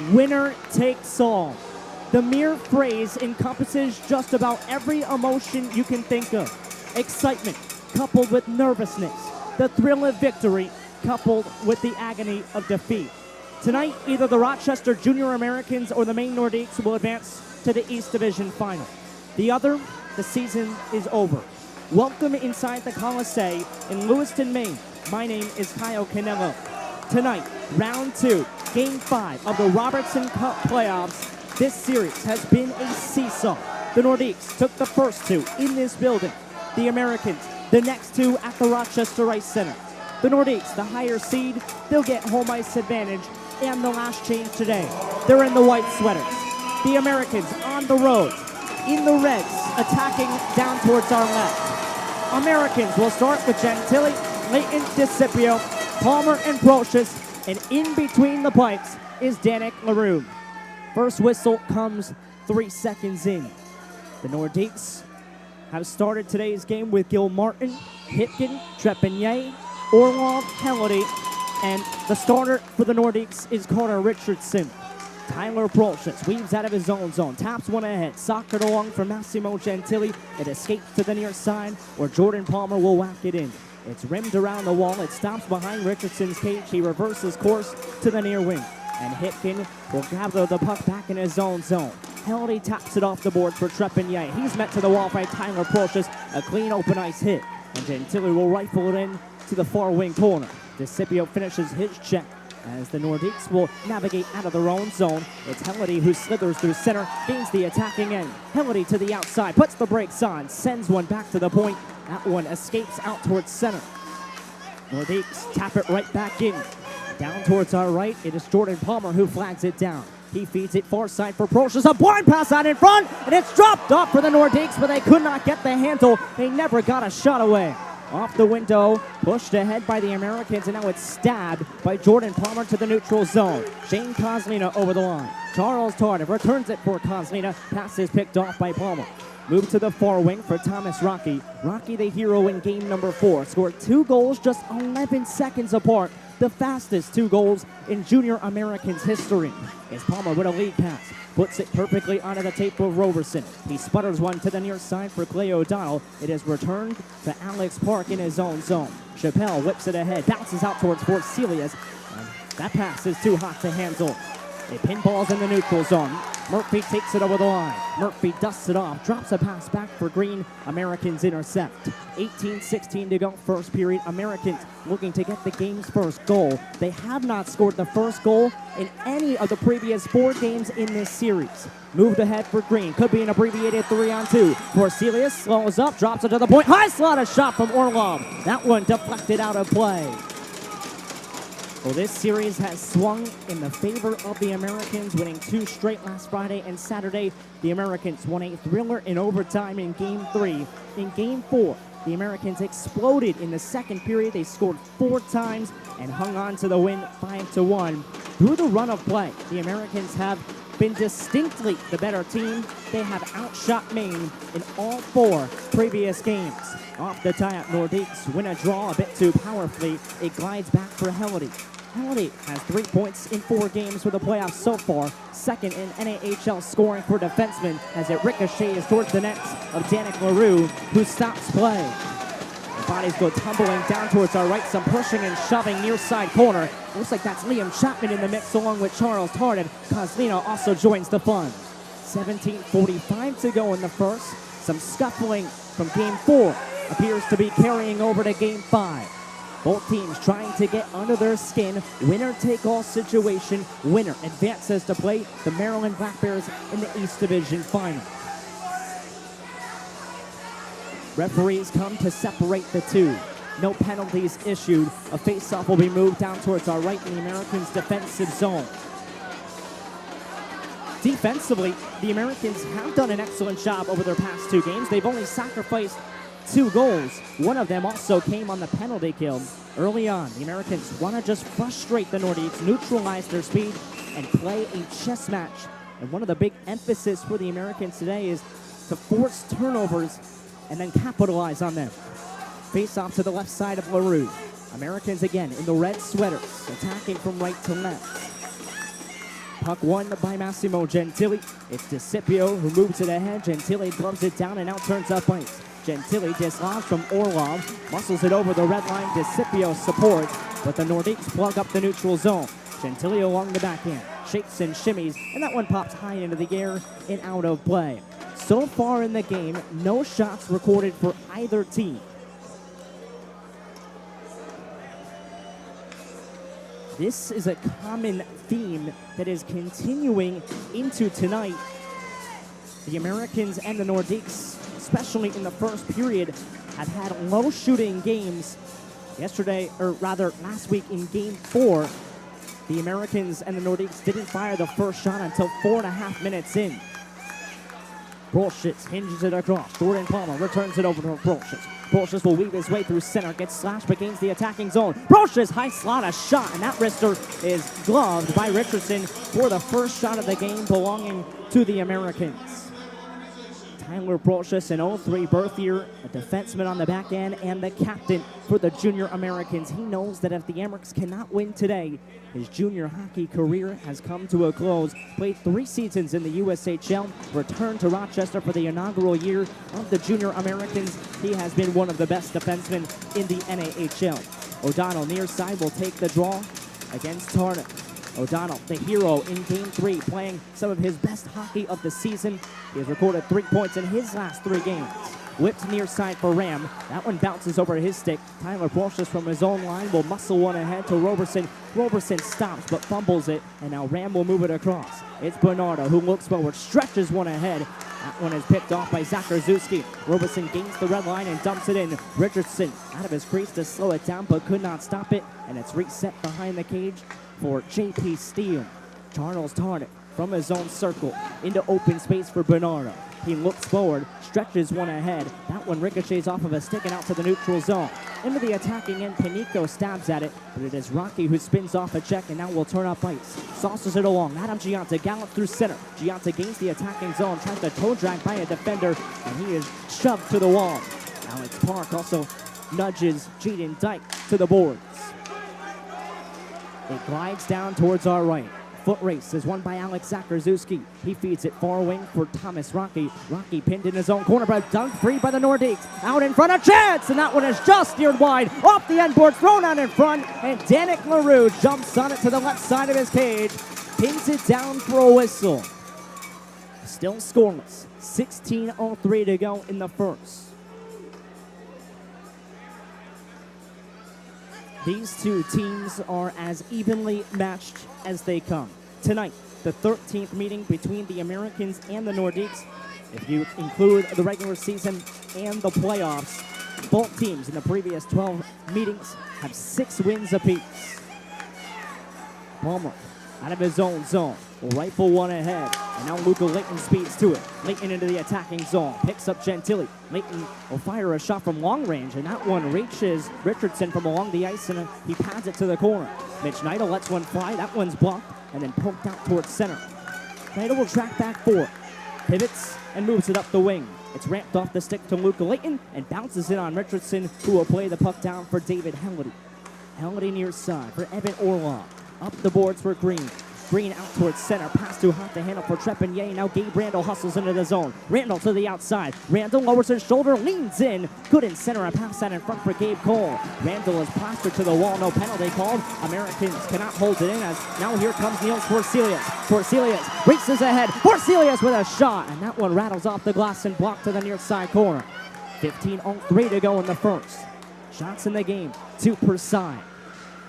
Winner takes all. The mere phrase encompasses just about every emotion you can think of. Excitement coupled with nervousness. The thrill of victory coupled with the agony of defeat. Tonight, either the Rochester Jr. Americans or the Maine Nordiques will advance to the East Division Final. The other, the season is over. Welcome inside the Coliseum in Lewiston, Maine. My name is Cannillo. Tonight, round 2, game 5 of the Robertson Cup playoffs. This series has been a seesaw. The Nordiques took the first 2 in this building. The Americans, the next 2 at the Rochester Ice Center. The Nordiques, the higher seed, they'll get home ice advantage and the last change today. They're in the white sweaters. The Americans on the road, in the reds, attacking down towards our left. Americans will start with Gentili, Leighton, DeCipio, Palmer, and Brocious, and in between the pipes is Danik LaRue. First whistle comes 3 seconds in. The Nordiques have started today's game with Gil Martin, Hipkin, Trepanier, Orlov, Helody, and the starter for the Nordiques is Carter Richardson. Tyler Brocious weaves out of his own zone, taps one ahead, sockered along for Massimo Gentili. It escapes to the near side, where Jordan Palmer will whack it in. It's rimmed around the wall. It stops behind Richardson's cage. He reverses course to the near wing. And Hipkin will gather the puck back in his own zone. Helody taps it off the board for Trepanier. He's met to the wall by Tyler Brocious. A clean open ice hit. And Gentili will rifle it in to the far wing corner. DeCipio finishes his check as the Nordiques will navigate out of their own zone. It's Helody who slithers through center, gains the attacking end. Helody to the outside, puts the brakes on, sends one back to the point. That one escapes out towards center. Nordiques tap it right back in. Down towards our right, it is Jordan Palmer who flags it down. He feeds it far side for Brocious. A blind pass out in front, and it's dropped off for the Nordiques, but they could not get the handle. They never got a shot away. Off the window, pushed ahead by the Americans, and now it's stabbed by Jordan Palmer to the neutral zone. Shane Kozlina over the line. Charles Tardif returns it for Kozlina. Pass is picked off by Palmer. Move to the far wing for Thomas Rocky. Rocky, the hero in game number 4, scored 2 goals just 11 seconds apart. The fastest 2 goals in junior Americans history. As Palmer with a lead pass. Puts it perfectly onto the tape of Roberson. He sputters one to the near side for Clay O'Donnell. It is returned to Alex Park in his own zone. Chappelle whips it ahead, bounces out towards Fort Celius. That pass is too hot to handle. It pinballs in the neutral zone. Murphy takes it over the line. Murphy dusts it off, drops a pass back for Green. Americans intercept. 18-16 to go, first period. Americans looking to get the game's first goal. They have not scored the first goal in any of the previous 4 games in this series. Moved ahead for Green. Could be an abbreviated 3-on-2. Forselius slows up, drops it to the point. High slot shot from Orlov. That one deflected out of play. Well, this series has swung in the favor of the Americans, winning 2 straight last Friday and Saturday. The Americans won a thriller in overtime in Game 3. In Game 4, the Americans exploded in the second period. They scored 4 times and hung on to the win 5-1. Through the run of play, the Americans have been distinctly the better team. They have outshot Maine in all 4 previous games. Off the tie-up, Nordiques win a draw a bit too powerfully. It glides back for Helody. Helody has 3 points in 4 games for the playoffs so far. Second in NAHL scoring for defensemen as it ricochets towards the nets of Danik LaRue, who stops play. The bodies go tumbling down towards our right. Some pushing and shoving near side corner. Looks like that's Liam Chapman in the mix along with Charles Tardif. Kozlina also joins the fun. 17:45 to go in the first. Some scuffling from game 4 appears to be carrying over to game 5. Both teams trying to get under their skin. Winner-take-all situation. Winner advances to play the Maryland Black Bears in the East Division Final. Referees come to separate the 2. No penalties issued. A face-off will be moved down towards our right in the Americans' defensive zone. Defensively, the Americans have done an excellent job over their past 2 games. They've only sacrificed 2 goals. One of them also came on the penalty kill. Early on, the Americans want to just frustrate the Nordiques, neutralize their speed, and play a chess match. And one of the big emphasis for the Americans today is to force turnovers and then capitalize on them. Face off to the left side of LaRue. Americans again in the red sweaters, attacking from right to left. Puck won by Massimo Gentili. It's DeCipio who moves it ahead. Gentili gloves it down and now turns up ice. Gentili dislodged from Orlov, muscles it over the red line. DeCipio support, but the Nordiques plug up the neutral zone. Gentili along the backhand, shakes and shimmies, and that one pops high into the air and out of play. So far in the game, no shots recorded for either team. This is a common theme that is continuing into tonight. The Americans and the Nordiques, especially in the first period, have had low shooting games. Yesterday, or rather last week in game 4, the Americans and the Nordiques didn't fire the first shot until 4.5 minutes in. Brolshitz hinges it across. Jordan Palmer returns it over to Brolshitz. Brolshitz will weave his way through center, gets slashed but gains the attacking zone. Brolshitz high slot a shot, and that wrister is gloved by Richardson for the first shot of the game belonging to the Americans. Tyler Brolshitz, an 0-3 birth year, a defenseman on the back end, and the captain for the junior Americans. He knows that if the Amerks cannot win today, his junior hockey career has come to a close. Played 3 seasons in the USHL, returned to Rochester for the inaugural year of the junior Americans. He has been one of the best defensemen in the NAHL. O'Donnell near side will take the draw against Tarnick. O'Donnell, the hero in Game 3, playing some of his best hockey of the season. He has recorded 3 points in his last 3 games. Whipped near side for Ram. That one bounces over his stick. Tyler Brolshitz from his own line will muscle one ahead to Roberson. Roberson stops but fumbles it, and now Ram will move it across. It's Bernardo who looks forward, stretches one ahead. That one is picked off by Zach Rzuski. Roberson gains the red line and dumps it in. Richardson out of his crease to slow it down but could not stop it, and it's reset behind the cage for J.P. Steel. Charles Tarnick from his own circle into open space for Bernardo. He looks forward, stretches one ahead. That one ricochets off of a stick and out to the neutral zone. Into the attacking end, Panico stabs at it, but it is Rocky who spins off a check and now will turn up ice. Saucers it along. Adam Gianta gallops through center. Gianta gains the attacking zone, tries to toe drag by a defender, and he is shoved to the wall. Alex Park also nudges Jaden Dyke to the boards. It glides down towards our right. Foot race is won by Alex Zakarzuski. He feeds it far wing for Thomas Rocky. Rocky pinned in his own corner, but dunked free by the Nordiques. Out in front, a chance, and that one is just steered wide. Off the end board, thrown out in front, and Danik LaRue jumps on it to the left side of his cage. Pins it down for a whistle. Still scoreless. 16:03 to go in the first. These two teams are as evenly matched as they come. Tonight, the 13th meeting between the Americans and the Nordiques. If you include the regular season and the playoffs, both teams in the previous 12 meetings have 6 wins apiece. Palmer out of his own zone will rifle one ahead, and now Luca Layton speeds to it. Layton into the attacking zone, picks up Gentili. Layton will fire a shot from long range, and that one reaches Richardson from along the ice, and he pads it to the corner. Mitch Neidl lets one fly, that one's blocked, and then poked out towards center. Neidl will track back forward, pivots, and moves it up the wing. It's ramped off the stick to Luca Layton, and bounces in on Richardson, who will play the puck down for David Halliday. Halliday near side for Evan Orlov. Up the boards for Green. Green out towards center. Pass too hot to handle for Trepanier. Now Gabe Randall hustles into the zone. Randall to the outside. Randall lowers his shoulder, leans in. Couldn't center a pass out in front for Gabe Cole. Randall is plastered to the wall. No penalty called. Americans cannot hold it in as now here comes Niels Forselius. Forselius races ahead. Forselius with a shot. And that one rattles off the glass and blocked to the near side corner. 15:03 to go in the first. Shots in the game. 2 per side.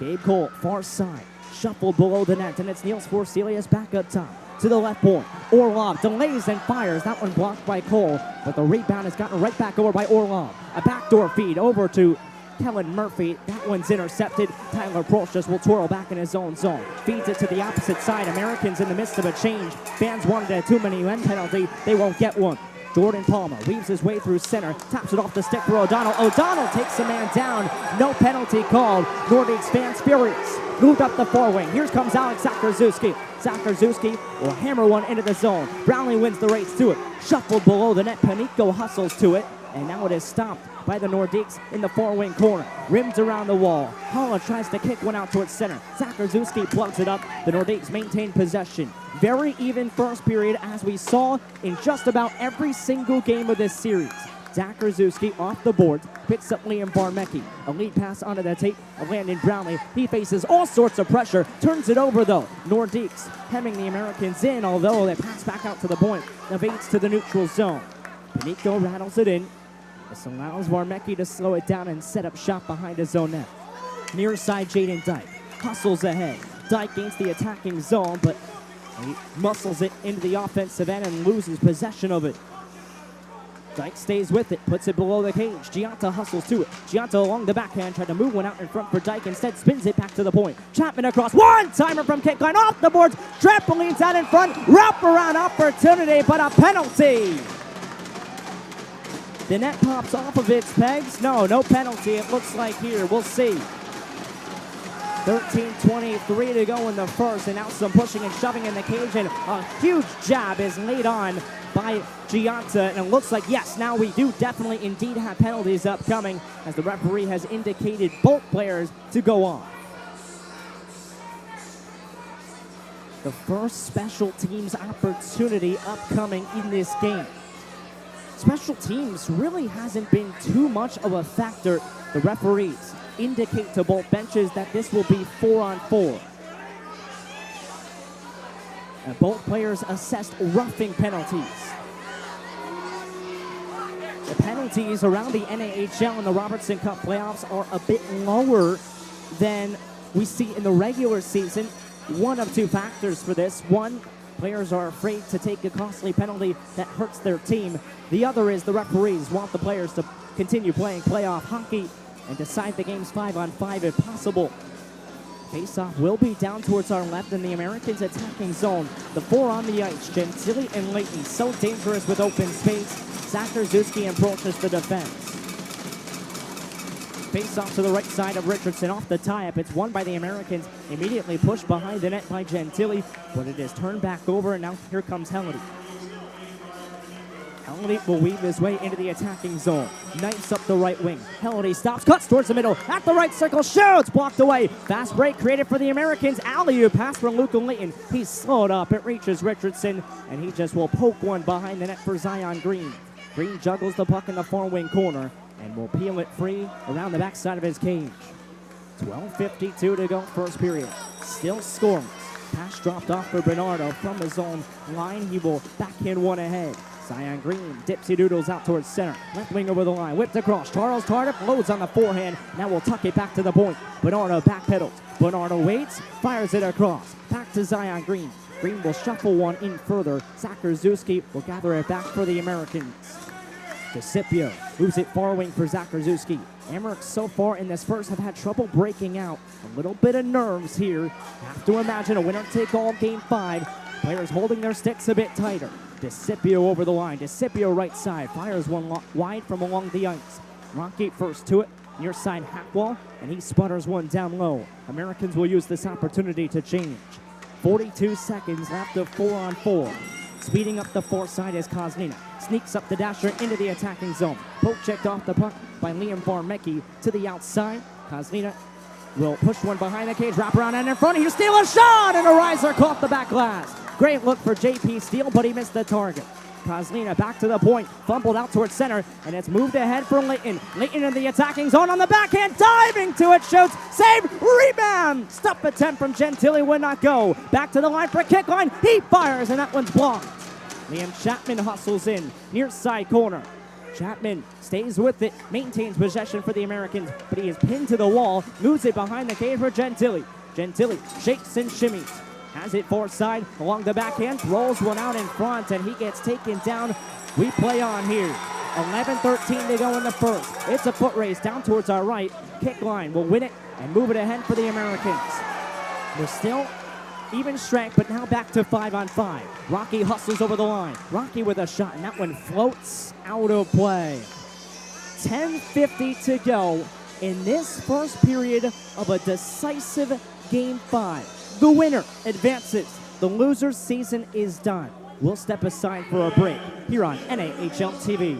Gabe Cole, far side. Shuffled below the net, and it's Niels Forselius back up top. To the left point, Orlov delays and fires. That one blocked by Cole, but the rebound is gotten right back over by Orlov. A backdoor feed over to Kellen Murphy. That one's intercepted. Tyler Brolshitz will twirl back in his own zone. Feeds it to the opposite side. Americans in the midst of a change. Fans wanted a too many men penalty. They won't get one. Jordan Palmer weaves his way through center, taps it off the stick for O'Donnell. O'Donnell takes a man down. No penalty called. Nordiques fans furious. Moved up the far wing. Here comes Alex Zakarzuski. Zakarzuski will hammer one into the zone. Brownlee wins the race to it. Shuffled below the net. Panico hustles to it. and now it is stopped by the Nordiques in the far wing corner. Rimmed around the wall. Holla tries to kick one out towards center. Zakrzewski plugs it up. The Nordiques maintain possession. Very even first period, as we saw in just about every single game of this series. Zakrzewski off the boards, picks up Liam Varmecki. A lead pass onto the tape of Landon Brownlee. He faces all sorts of pressure, turns it over though. Nordiques hemming the Americans in, although they pass back out to the point. Evades to the neutral zone. Panico rattles it in. This allows Varmecki to slow it down and set up shop behind his own net. Near side, Jaden Dyke hustles ahead. Dyke gains the attacking zone, but he muscles it into the offensive end and loses possession of it. Dyke stays with it, puts it below the cage. Gianta hustles to it. Gianta along the backhand, tried to move one out in front for Dyke. Instead, spins it back to the point. Chapman across. One-timer from kick line off the boards. Trampolines out in front. Wraparound opportunity, but a penalty. The net pops off of its pegs. No penalty, it looks like here. We'll see. 13:23 to go in the first, and now some pushing and shoving in the cage, and a huge jab is laid on by Gianta, and it looks like, yes, now we do definitely indeed have penalties upcoming, as the referee has indicated both players to go on. The first special teams opportunity upcoming in this game. Special teams really hasn't been too much of a factor. The referees indicate to both benches that this will be 4-on-4. And both players assessed roughing penalties. The penalties around the NAHL and the Robertson Cup playoffs are a bit lower than we see in the regular season. One of two factors for this. One, players are afraid to take a costly penalty that hurts their team. The other is the referees want the players to continue playing playoff hockey and decide the games 5-on-5 if possible. Faceoff will be down towards our left in the Americans' attacking zone. The four on the ice, Gentili and Leighton, so dangerous with open space. Zakrzewski approaches the defense. Faceoff to the right side of Richardson off the tie-up. It's won by the Americans, immediately pushed behind the net by Gentili, but it is turned back over, and now here comes Helledy. Helledy will weave his way into the attacking zone. Knifes up the right wing. Helledy stops, cuts towards the middle, at the right circle, shoots, blocked away. Fast break created for the Americans. Alley-oop pass from Luca Leighton. He's slowed up, it reaches Richardson, and he just will poke one behind the net for Zion Green. Green juggles the puck in the far wing corner and will peel it free around the backside of his cage. 12:52 to go, first period. Still scoreless. Pass dropped off for Bernardo from his own line. He will backhand one ahead. Zion Green dipsy doodles out towards center. Left wing over the line, whipped across. Charles Tardif loads on the forehand. Now we'll tuck it back to the point. Bernardo backpedals. Bernardo waits, fires it across. Back to Zion Green. Green will shuffle one in further. Zakrzewski will gather it back for the Americans. DeCipio moves it far wing for Zakrzewski. Amerks so far in this first have had trouble breaking out. A little bit of nerves here. Have to imagine a winner-take-all game 5. Players holding their sticks a bit tighter. DeCipio over the line. DeCipio right side. Fires one wide from along the ice. Rockgate first to it. Near side half wall. And he sputters one down low. Americans will use this opportunity to change. 42 seconds left of 4-on-4. Speeding up the far side is Kozlina. Sneaks up the dasher into the attacking zone. Poke checked off the puck by Liam Varmecki to the outside. Kozlina will push one behind the cage, wrap around and in front. He'll steal a shot, and a riser caught the back glass. Great look for JP Steele, but he missed the target. Kozlina back to the point, fumbled out towards center, and it's moved ahead for Leighton. Leighton in the attacking zone on the backhand, diving to it, shoots, save, rebound! Stop attempt from Gentili would not go. Back to the line for a kick line, he fires, and that one's blocked. Liam Chapman hustles in, near side corner. Chapman stays with it, maintains possession for the Americans, but he is pinned to the wall, moves it behind the cage for Gentili. Gentili shakes and shimmies. Has it far side along the backhand, throws one out in front, and he gets taken down. We play on here. 11:13 to go in the first. It's a foot race down towards our right. Kick line will win it and move it ahead for the Americans. We're still even strength, but now back to 5-on-5. Rocky hustles over the line. Rocky with a shot, and that one floats out of play. 10:50 to go in this first period of a decisive Game 5. The winner advances. The loser's season is done. We'll step aside for a break here on NAHL TV.